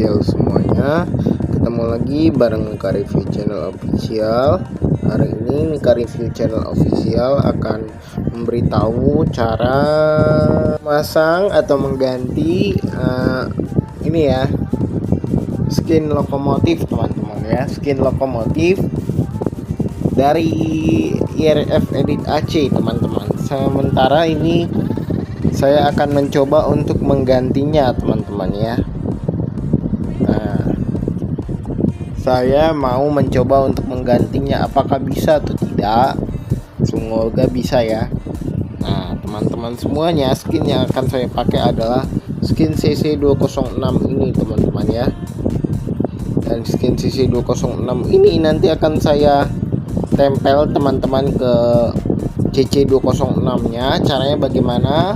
official semuanya. Ketemu lagi bareng Mika Review Channel Official. Hari ini Mika Review Channel Official akan memberitahu cara masang atau mengganti ini ya, skin lokomotif teman-teman ya, skin lokomotif dari IRF Edit AC teman-teman. Sementara ini saya akan mencoba untuk menggantinya teman-teman ya. Nah, saya mau mencoba untuk menggantinya, apakah bisa atau tidak. Semoga bisa ya. Nah teman-teman semuanya, skin yang akan saya pakai adalah skin CC206 ini teman-teman ya. Dan skin CC206 ini nanti akan saya tempel teman-teman ke CC206 nya. Caranya bagaimana?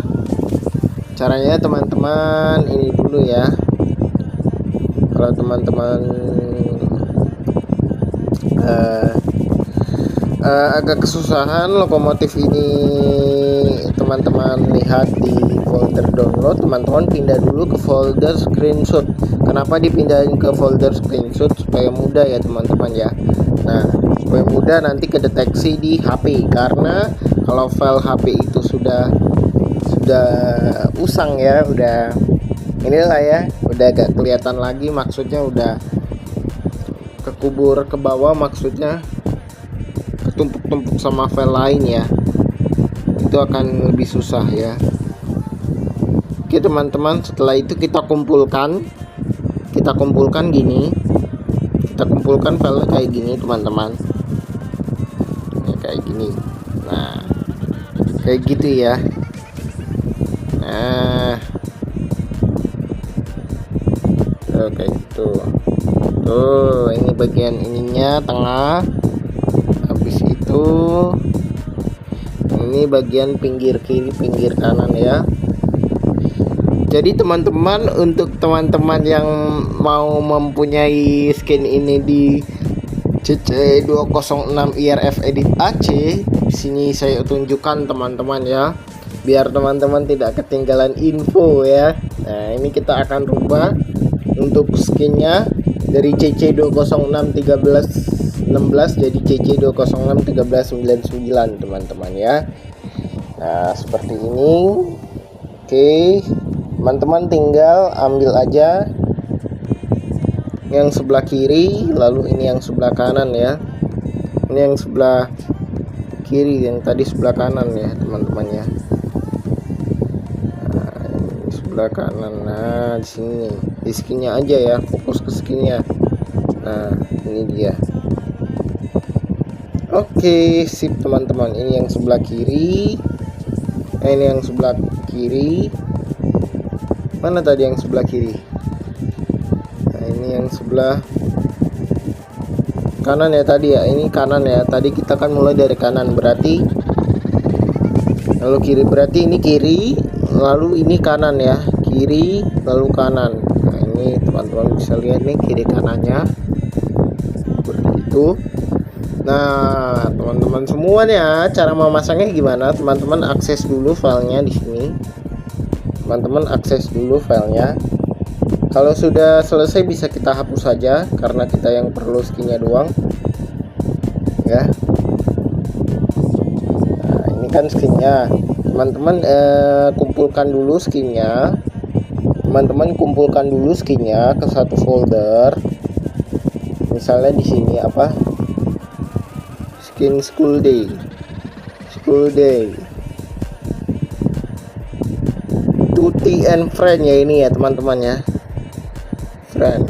Caranya teman-teman ini dulu ya. Kalau teman-teman agak kesusahan lokomotif ini, teman-teman lihat di folder download, teman-teman pindah dulu ke folder screenshot. Kenapa dipindahin ke folder screenshot? Supaya mudah ya teman-teman ya. Nah, supaya mudah nanti kedeteksi di HP, karena kalau file HP itu sudah usang ya, udah inilah ya, udah gak kelihatan lagi, maksudnya udah kekubur ke bawah, maksudnya ketumpuk-tumpuk sama file lain ya, itu akan lebih susah ya. Oke teman-teman, setelah itu kita kumpulkan gini, kita kumpulkan file kayak gini teman-teman ya, kayak gini. Nah kayak gitu ya. Nah kayak gitu tuh, ini bagian ininya tengah, habis itu ini bagian pinggir kiri pinggir kanan ya. Jadi teman-teman, untuk teman-teman yang mau mempunyai skin ini di CC206 IRF Edit AC, di sini saya tunjukkan teman-teman ya, biar teman-teman tidak ketinggalan info ya. Nah ini kita akan rubah untuk skinnya dari CC206 1316 jadi CC206 1399 teman-teman ya. Nah seperti ini. Oke teman-teman, tinggal ambil aja yang sebelah kiri, lalu ini yang sebelah kanan ya. Ini yang sebelah kiri, yang tadi sebelah kanan ya teman-teman ya. Sebelah kanan. Nah di sini di skinnya aja ya, fokus ke skinnya. Nah ini dia. Oke sip teman-teman, ini yang sebelah kiri. Ini yang sebelah kiri. Mana tadi yang sebelah kiri? Nah ini yang sebelah kanan ya tadi ya. Ini kanan ya, tadi kita kan mulai dari kanan, berarti lalu kiri, berarti ini kiri lalu ini kanan ya, kiri lalu kanan. Nah ini teman-teman bisa lihat nih kiri kanannya seperti itu. Nah teman-teman semuanya, cara memasangnya gimana? Teman-teman akses dulu filenya di sini. Teman-teman akses dulu filenya. Kalau sudah selesai bisa kita hapus saja, karena kita yang perlu skinnya doang ya. Nah ini kan skinnya teman-teman, kumpulkan dulu skinnya. Teman-teman kumpulkan dulu skinnya ke satu folder. Misalnya di sini apa, skin school day Tutti and friend ya, ini ya teman-teman ya, friend.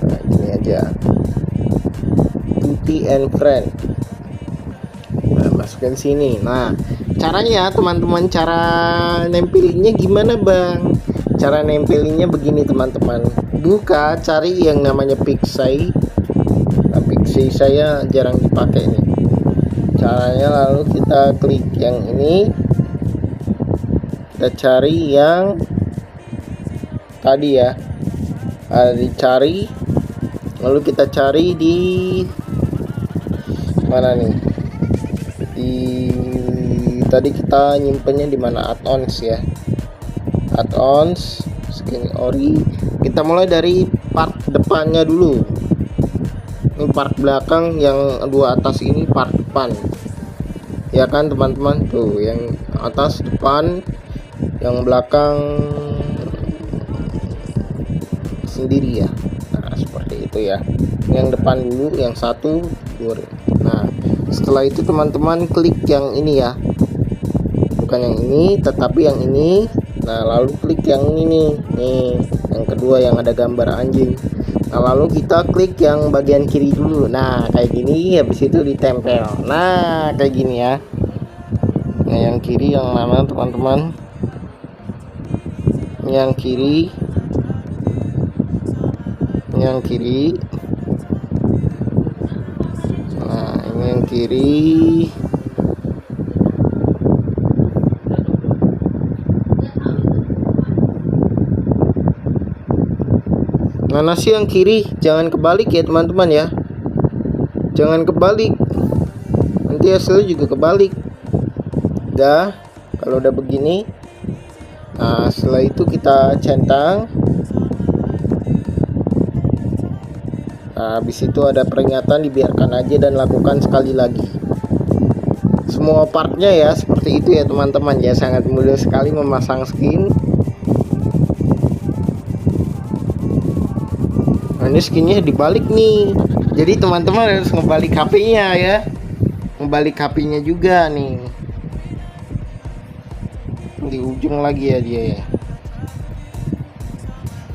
Nah ini aja, Tutti and friend. Nah masukkan sini. Nah caranya teman-teman, cara nempelinnya gimana bang? Cara nempelinnya begini teman-teman, buka, cari yang namanya Pixie. Nah, Pixie saya jarang dipakai nih. Caranya lalu kita klik yang ini, kita cari yang tadi ya, dicari, lalu kita cari di mana nih, di tadi kita nyimpennya di mana, add-ons ya, add-ons skin ori. Kita mulai dari part depannya dulu. Ini part belakang, yang dua atas ini part depan. Ya kan teman-teman, tuh yang atas depan, yang belakang sendiri ya. Nah seperti itu ya. Yang depan dulu, yang satu dua. Nah setelah itu teman-teman klik yang ini ya, bukan yang ini tetapi yang ini. Nah lalu klik yang ini nih, yang kedua yang ada gambar anjing. Nah lalu kita klik yang bagian kiri dulu. Nah kayak gini, habis itu ditempel. Nah kayak gini ya. Nah yang kiri yang mana teman-teman? Yang kiri, yang kiri. Nah ini yang kiri. Mana sih yang kiri? Jangan kebalik ya teman-teman ya. Jangan kebalik. Nanti hasilnya juga kebalik. Udah, kalau udah begini. Nah, setelah itu kita centang. Nah, habis itu ada peringatan, dibiarkan aja dan lakukan sekali lagi. Semua partnya ya seperti itu ya teman-teman ya. Sangat mudah sekali memasang skin. Nah, ini skinnya dibalik nih, jadi teman-teman harus ngebalik HP-nya ya, ngebalik HP-nya juga nih, di ujung lagi ya dia ya.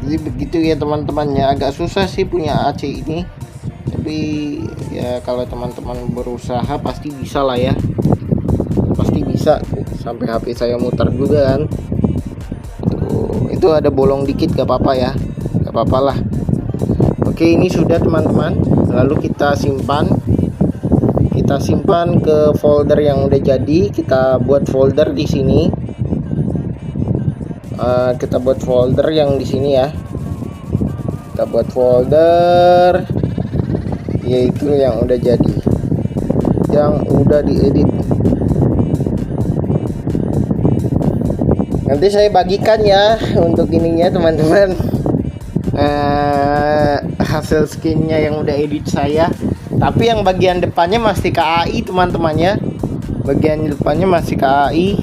Jadi begitu ya teman-teman ya, agak susah sih punya AC ini, tapi ya kalau teman-teman berusaha pasti bisa lah ya, pasti bisa. Sampai HP saya muter juga kan. Tuh, itu ada bolong dikit gak apa-apa ya, gak apa-apa lah. Oke, ini sudah teman-teman. Lalu kita simpan. Kita simpan ke folder yang udah jadi. Kita buat folder di sini. Kita buat folder yang di sini ya. Kita buat folder yaitu yang udah jadi, yang udah diedit. Nanti saya bagikan ya untuk ininya teman-teman. Hasil skinnya yang udah edit saya, tapi yang bagian depannya masih KAI teman-teman ya, bagian depannya masih KAI.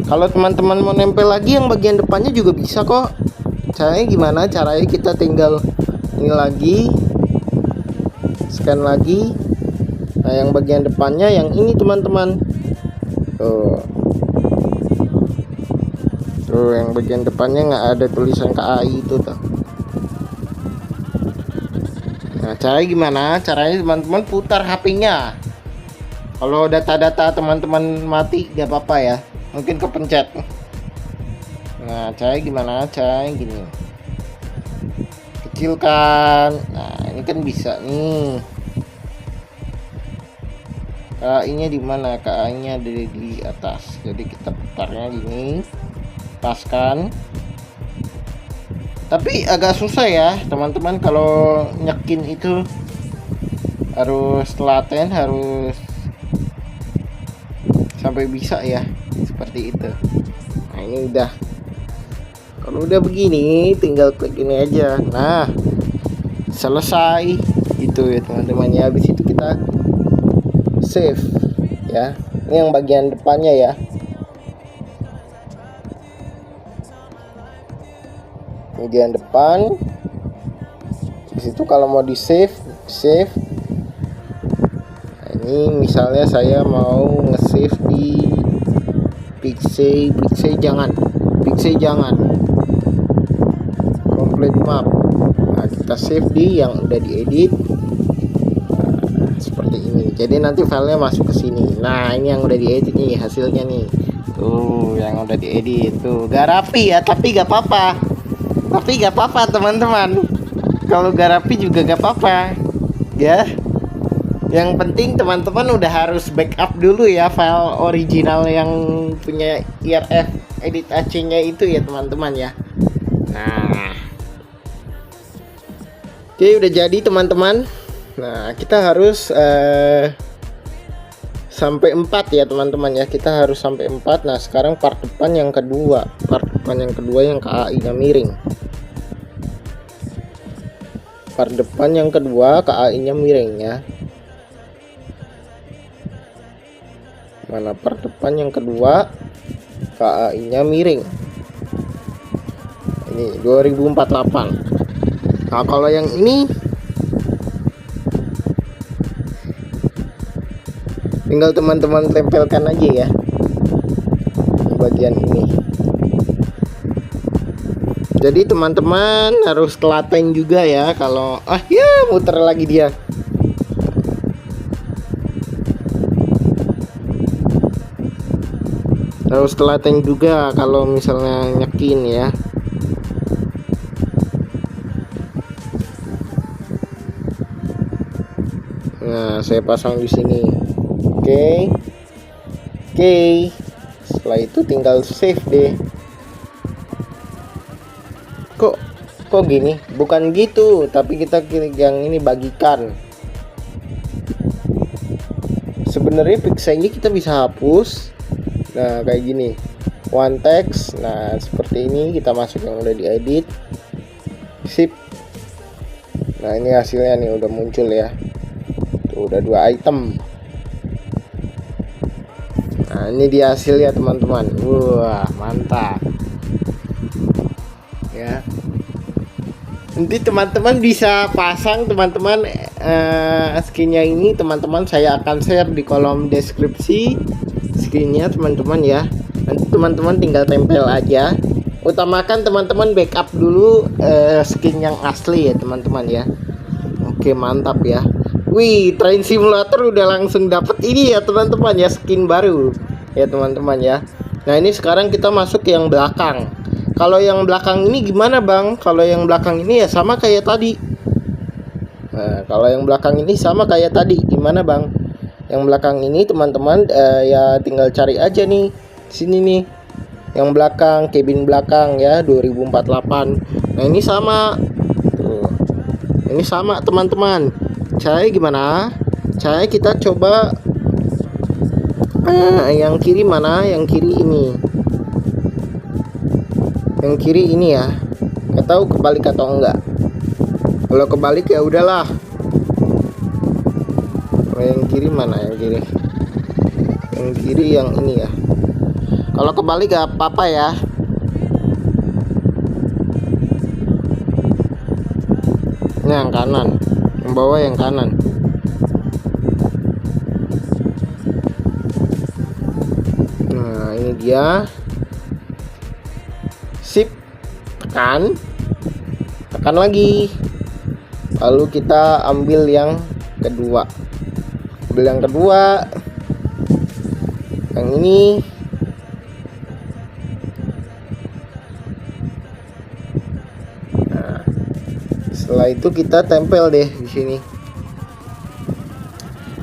Kalau teman-teman mau nempel lagi yang bagian depannya juga bisa kok. Caranya gimana? Caranya kita tinggal ini lagi, scan lagi. Nah yang bagian depannya yang ini teman-teman, tuh yang bagian depannya nggak ada tulisan KAI itu tuh. Nah caranya gimana? Caranya teman-teman putar HP-nya. Kalau data-data teman-teman mati gak apa-apa ya, mungkin kepencet. Nah caranya gimana? Caranya gini, kecilkan. Nah ini kan bisa nih. KAI-nya di mana? KAI-nya di atas. Jadi kita putarnya gini, paskan. Tapi agak susah ya teman-teman, kalau nyekin itu harus telaten, harus sampai bisa ya, seperti itu. Nah ini udah, kalau udah begini tinggal klik ini aja. Nah selesai itu ya teman-teman ya. Habis itu kita save ya. Ini yang bagian depannya ya. Bagian depan. Di situ kalau mau di save. Nah, ini misalnya saya mau nge-save di Pixel jangan complete map. Nah, kita save di yang udah diedit. Nah, seperti ini. Jadi nanti filenya masuk ke sini. Nah, ini yang udah diedit nih hasilnya nih. Tuh, yang udah diedit tuh. Gak rapi ya, tapi gak apa-apa. Teman-teman, kalau gak rapi juga gak apa-apa ya. Yang penting teman-teman udah harus backup dulu ya file original yang punya IRF edit AC nya itu ya teman-teman ya. Nah oke, udah jadi teman-teman. Nah kita harus sampai 4 ya teman-teman ya, kita harus sampai 4. Nah sekarang part depan yang kedua, yang KAI nya miring. Part depan yang kedua KAI nya miring ya. Mana part depan yang kedua KAI nya miring, ini 2048. Nah kalau yang ini tinggal teman-teman tempelkan aja ya bagian ini. Jadi teman-teman harus telaten juga ya, kalau ya muter lagi dia. Harus telaten juga kalau misalnya nyekin ya. Nah saya pasang di sini. Oke. Setelah itu tinggal save deh. Kok gini? Bukan gitu, tapi kita yang ini bagikan. Sebenarnya pixel ini kita bisa hapus. Nah kayak gini, one text. Nah seperti ini, kita masuk yang udah diedit, sip. Nah ini hasilnya nih udah muncul ya. Tuh udah 2 item. Nah ini dia hasilnya teman-teman. Wah mantap ya. Nanti teman-teman bisa pasang teman-teman skinnya ini teman-teman, saya akan share di kolom deskripsi skinnya teman-teman ya. Nanti teman-teman tinggal tempel aja. Utamakan teman-teman backup dulu skin yang asli ya teman-teman ya. Oke mantap ya. Wih, Train Simulator udah langsung dapet ini ya teman-teman ya, skin baru ya teman-teman ya. Nah ini sekarang kita masuk ke yang belakang. Kalau yang belakang ini gimana bang? Kalau yang belakang ini ya sama kayak tadi. Nah kalau yang belakang ini sama kayak tadi, gimana bang? Yang belakang ini teman-teman ya tinggal cari aja nih sini nih, yang belakang, cabin belakang ya 2048. Nah ini sama tuh. Ini sama teman-teman. Cara gimana? Cara kita coba yang kiri mana? Yang kiri ini. Yang kiri ini ya. Nggak tahu kebalik atau enggak. Kalau kebalik ya udahlah. Kalau yang kiri mana? Yang kiri. Yang kiri yang ini ya. Kalau kebalik gak apa-apa ya. Ini yang kanan. Yang bawah yang kanan. Nah ini dia. Sip. Tekan lagi. Lalu kita ambil yang kedua. Yang ini. Nah, setelah itu kita tempel deh di sini.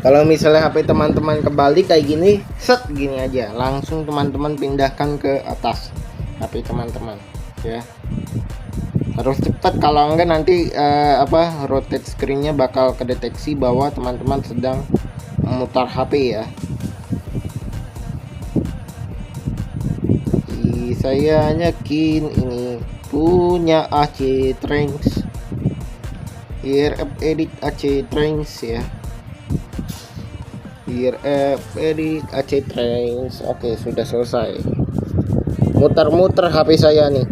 Kalau misalnya HP teman-teman kebalik kayak gini, set gini aja, langsung teman-teman pindahkan ke atas HP teman-teman ya. Harus cepat, kalau enggak nanti rotate screennya bakal kedeteksi bahwa teman-teman sedang memutar HP ya. Saya yakin ini punya AC Trains, IRF Edit AC Trains ya. IRF Edit AC Trains. Oke, sudah selesai. Muter-muter HP saya nih.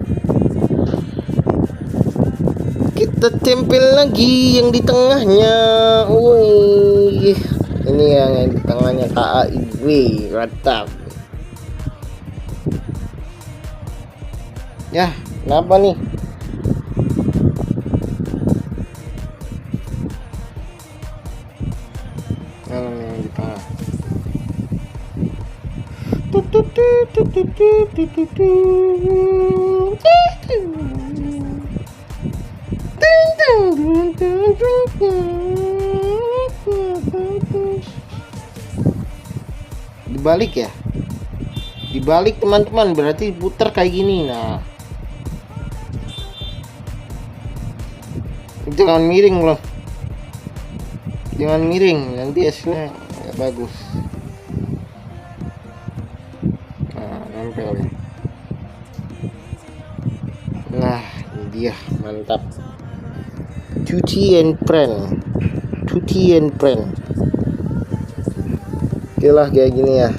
Kita tempel lagi yang di tengahnya. Wih, ini yang di tengahnya KAI. Wih, mantap. Ya, kenapa nih? Yang di tengah. Dibalik ya, dibalik teman-teman, berarti putar kayak gini. Nah jangan miring loh, jangan miring, nanti hasilnya nggak bagus. filenya. Nah, ini dia, mantap. Tutti and Friend. Oke lah, kayak gini ya.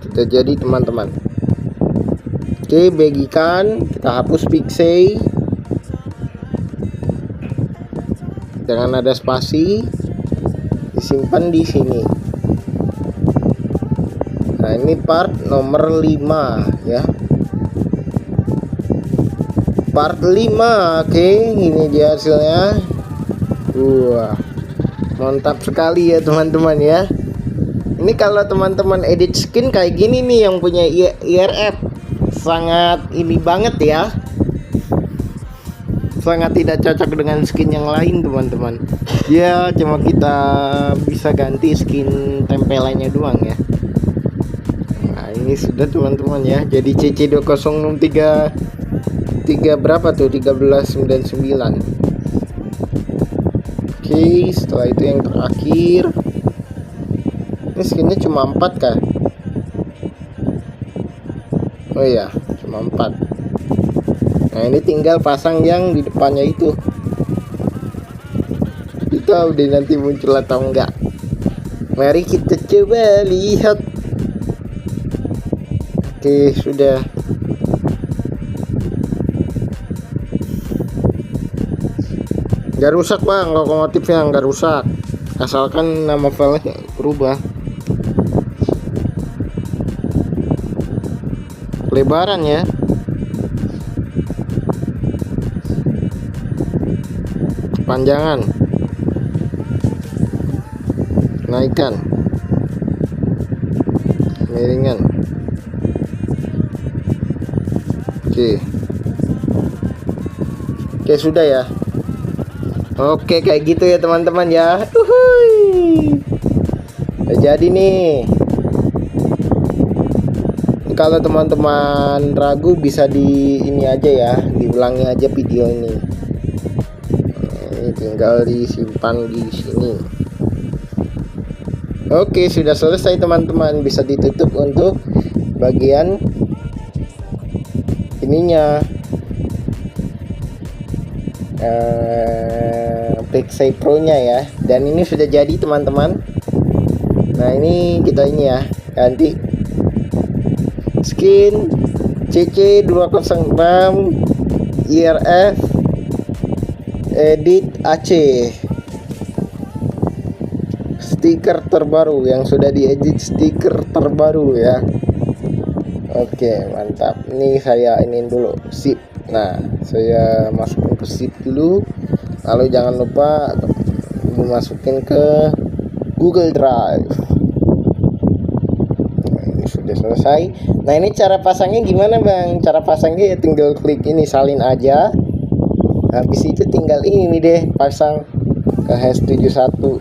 Kita jadi teman-teman. Oke, bagikan, kita hapus pixel. Jangan ada spasi. Disimpan di sini. Nah, ini part nomor 5 ya. Part 5. Oke, ini dia hasilnya. Wah, mantap sekali ya teman-teman ya. Ini kalau teman-teman edit skin kayak gini nih yang punya IRF, sangat ini banget ya. Sangat tidak cocok dengan skin yang lain teman-teman. Ya cuma kita bisa ganti skin tempelannya doang ya. Nah ini sudah teman-teman ya. Jadi CC2063 berapa tuh, 1399. Oke, setelah itu yang terakhir. Ini skinnya cuma 4 kan? Oh iya, cuma 4. Nah ini tinggal pasang yang di depannya itu. Kita udah nanti muncul atau enggak. Mari kita coba lihat. Oke, sudah. Nggak rusak bang, lokomotifnya nggak rusak, asalkan nama filenya berubah. Lebaran ya. Panjangan. Naikkan. Miringan. Oke. Oke sudah ya. Oke kayak gitu ya teman-teman ya. Uhuy. Jadi nih, kalau teman-teman ragu bisa di ini aja ya, diulangi aja video ini. Ini tinggal disimpan di sini. Oke sudah selesai teman-teman, bisa ditutup untuk bagian ininya. Pixel Pro nya ya, dan ini sudah jadi teman-teman. Nah ini kita ini ya, ganti skin CC206 IRF edit Aceh, stiker terbaru yang sudah diedit, stiker terbaru ya. Oke mantap, ini saya iniin dulu sip. Nah saya masukin ke sip dulu, lalu jangan lupa dimasukin ke Google Drive. Nah, ini sudah selesai. Nah ini cara pasangnya gimana bang? Cara pasangnya ya tinggal klik ini salin aja. Habis itu tinggal ini deh pasang ke H71.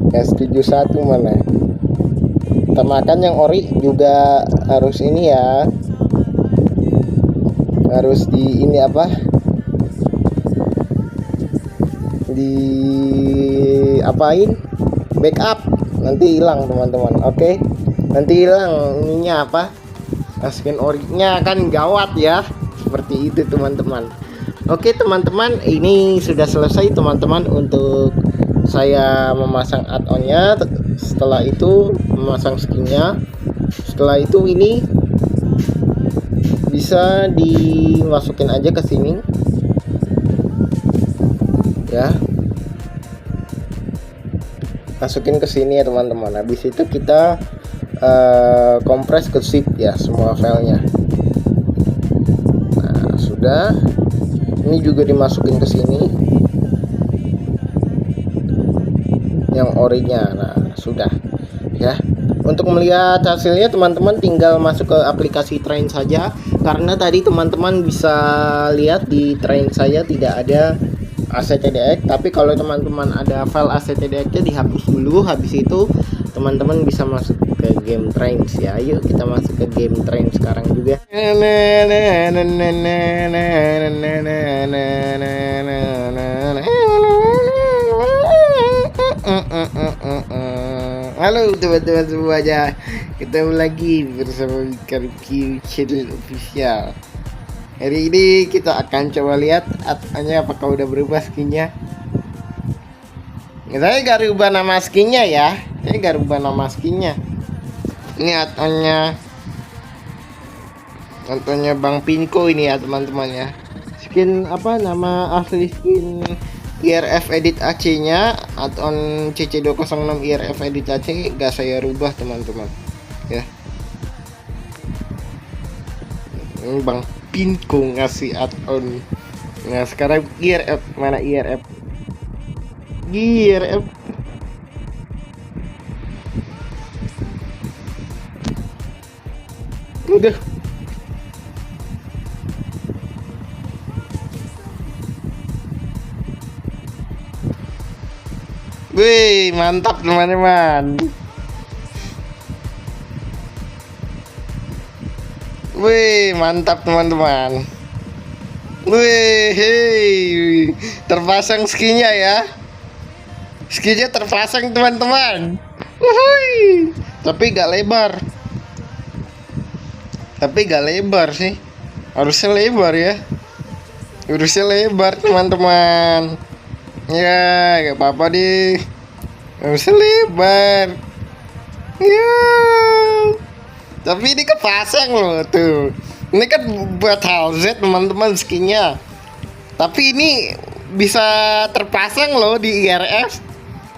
H71 mana? Makan yang ori juga harus ini ya, harus di ini apa, di apain, backup, nanti hilang teman-teman. Oke, nanti hilang ininya apa, skin orinya kan gawat ya, seperti itu teman-teman. Oke teman-teman, ini sudah selesai teman-teman untuk saya memasang add-onnya. Setelah itu memasang skinnya. Setelah itu ini bisa dimasukin aja ke sini ya, masukin ke sini ya teman-teman. Habis itu kita kompres ke zip ya semua filenya. Nah sudah, ini juga dimasukin ke sini yang orinya. Nah sudah ya. Untuk melihat hasilnya teman-teman tinggal masuk ke aplikasi Train saja, karena tadi teman-teman bisa lihat di Train saya tidak ada ACTDX. Tapi kalau teman-teman ada file ACTDX nya dihapus dulu, habis itu teman-teman bisa masuk ke game Train ya. Yuk kita masuk ke game Train sekarang juga. Halo teman-teman semuanya, ketemu lagi bersama Karki Channel Official. Hari ini kita akan coba lihat add-onnya apakah udah berubah skinnya. Saya gak rubah nama skinnya ya, Ini add-onnya Bang Pinko ini ya teman-teman ya. Skin apa nama asli skin IRF Edit AC nya add-on CC206 IRF Edit AC gak saya rubah teman-teman ya. Ini Bang Pinko ngasih add-on. Nah sekarang IRF, mana IRF udah. Wih, mantap teman-teman. Wih, mantap teman-teman. Wih, hey. Terpasang skinnya ya. Skinnya terpasang teman-teman. Wuhui. Tapi gak lebar sih. Harusnya lebar ya. Teman-teman. Ya, gak apa-apa deh. Harusnya lebar. Ya. Tapi ini kepasang loh tuh. Ini kan buat hal Z teman-teman skinnya. Tapi ini bisa terpasang loh di IRF.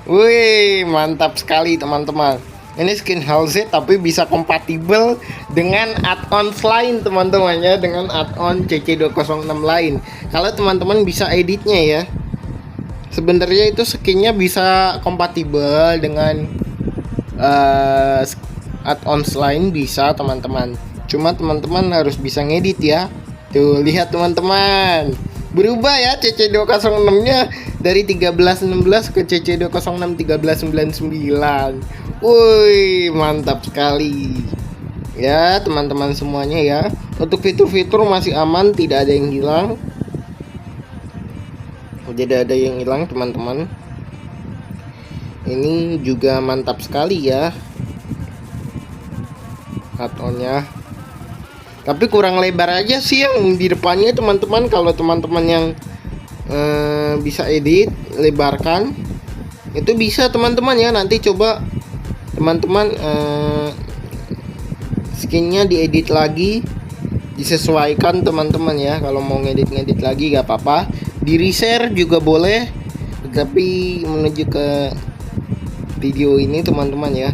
Wih, mantap sekali teman-teman. Ini skin hal Z tapi bisa kompatibel dengan add-on lain teman-teman ya, dengan add-on CC206 lain. Kalau teman-teman bisa editnya ya. Sebenarnya itu skinnya bisa kompatibel dengan add-ons lain bisa teman-teman. Cuma teman-teman harus bisa ngedit ya. Tuh lihat teman-teman, berubah ya CC206 nya dari 1316 ke CC206 1399. Woi mantap sekali ya teman-teman semuanya ya. Untuk fitur-fitur masih aman, tidak ada yang hilang. Tidak ada yang hilang teman-teman. Ini juga mantap sekali ya add-onnya. Tapi kurang lebar aja sih yang di depannya teman-teman. Kalau teman-teman yang bisa edit, lebarkan itu bisa teman-teman ya. Nanti coba teman-teman skinnya diedit lagi, disesuaikan teman-teman ya. Kalau mau ngedit lagi gak apa-apa, di reshare juga boleh, tapi menuju ke video ini teman-teman ya.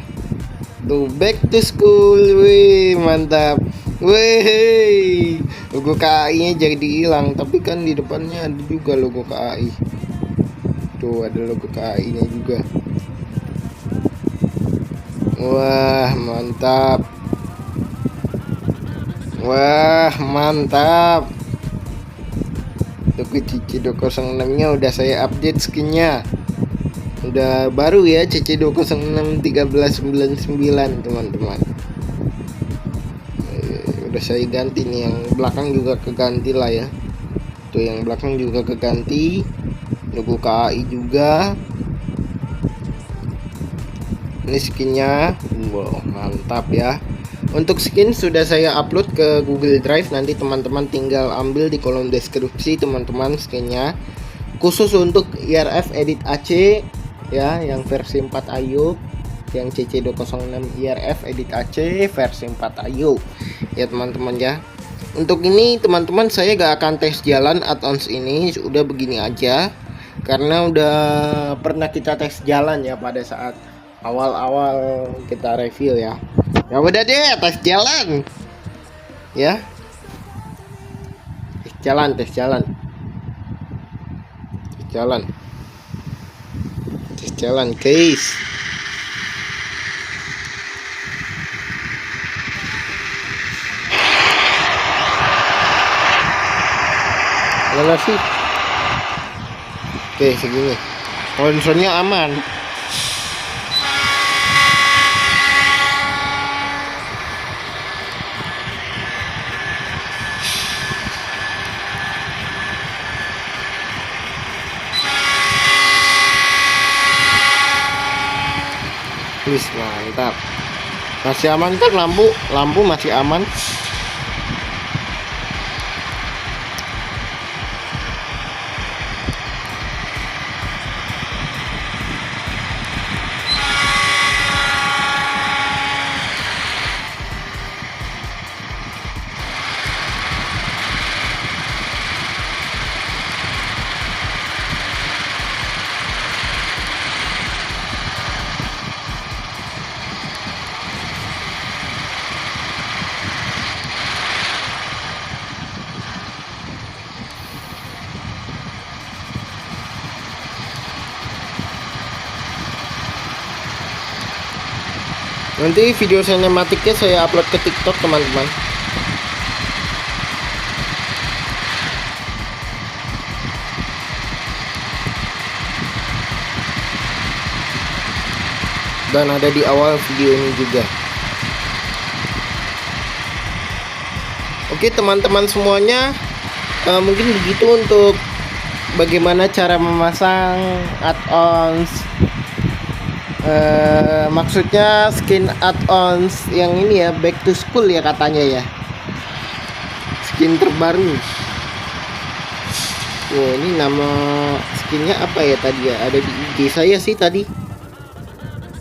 Tuh back to school, wih mantap. Wih, logo KAI nya jadi hilang, tapi kan di depannya ada juga logo KAI. Tuh ada logo KAI nya juga. Wah mantap. Untuk CC206 nya udah saya update skinnya, udah baru ya, CC206 1399 teman-teman. Udah saya ganti nih, yang belakang juga keganti lah ya. Tuh yang belakang juga keganti, logo KAI juga. Ini skinnya, wow mantap ya. Untuk skin sudah saya upload ke Google Drive, nanti teman-teman tinggal ambil di kolom deskripsi teman-teman skinnya. Khusus untuk IRF Edit AC ya, yang versi 4 Ayo, yang CC206 IRF Edit AC versi 4 Ayo ya teman-teman ya. Untuk ini teman-teman saya gak akan tes jalan add-ons ini, udah begini aja karena udah pernah kita tes jalan ya pada saat awal-awal kita review ya. Ya udah deh, tes jalan ya. Tes jalan guys. Mana sih? Oke segini, konsolnya aman. Wis, mantap. Masih aman kan lampu masih aman. Nanti video sinematiknya saya upload ke TikTok, teman-teman. Dan ada di awal video ini juga. Oke teman-teman semuanya, mungkin begitu untuk bagaimana cara memasang add-ons, maksudnya skin add-ons yang ini ya, back to school ya katanya ya, skin terbaru. Oh, ini nama skinnya apa ya tadi ya, ada di IG saya sih tadi.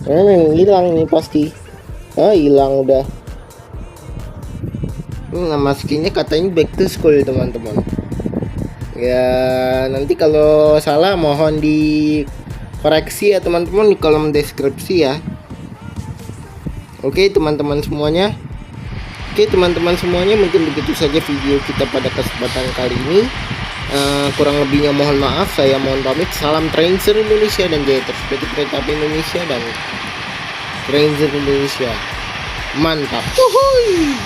Hilang nih pasti. Hilang udah. Ini nama skinnya katanya back to school teman-teman. Ya nanti kalau salah mohon dikoreksi ya teman-teman di kolom deskripsi ya. Oke teman-teman semuanya. Mungkin begitu saja video kita pada kesempatan kali ini. Kurang lebihnya mohon maaf, saya mohon pamit. Salam Trainser Indonesia dan jaya terus PT Kereta Api Indonesia dan Trainser Indonesia. Mantap. Uhuy.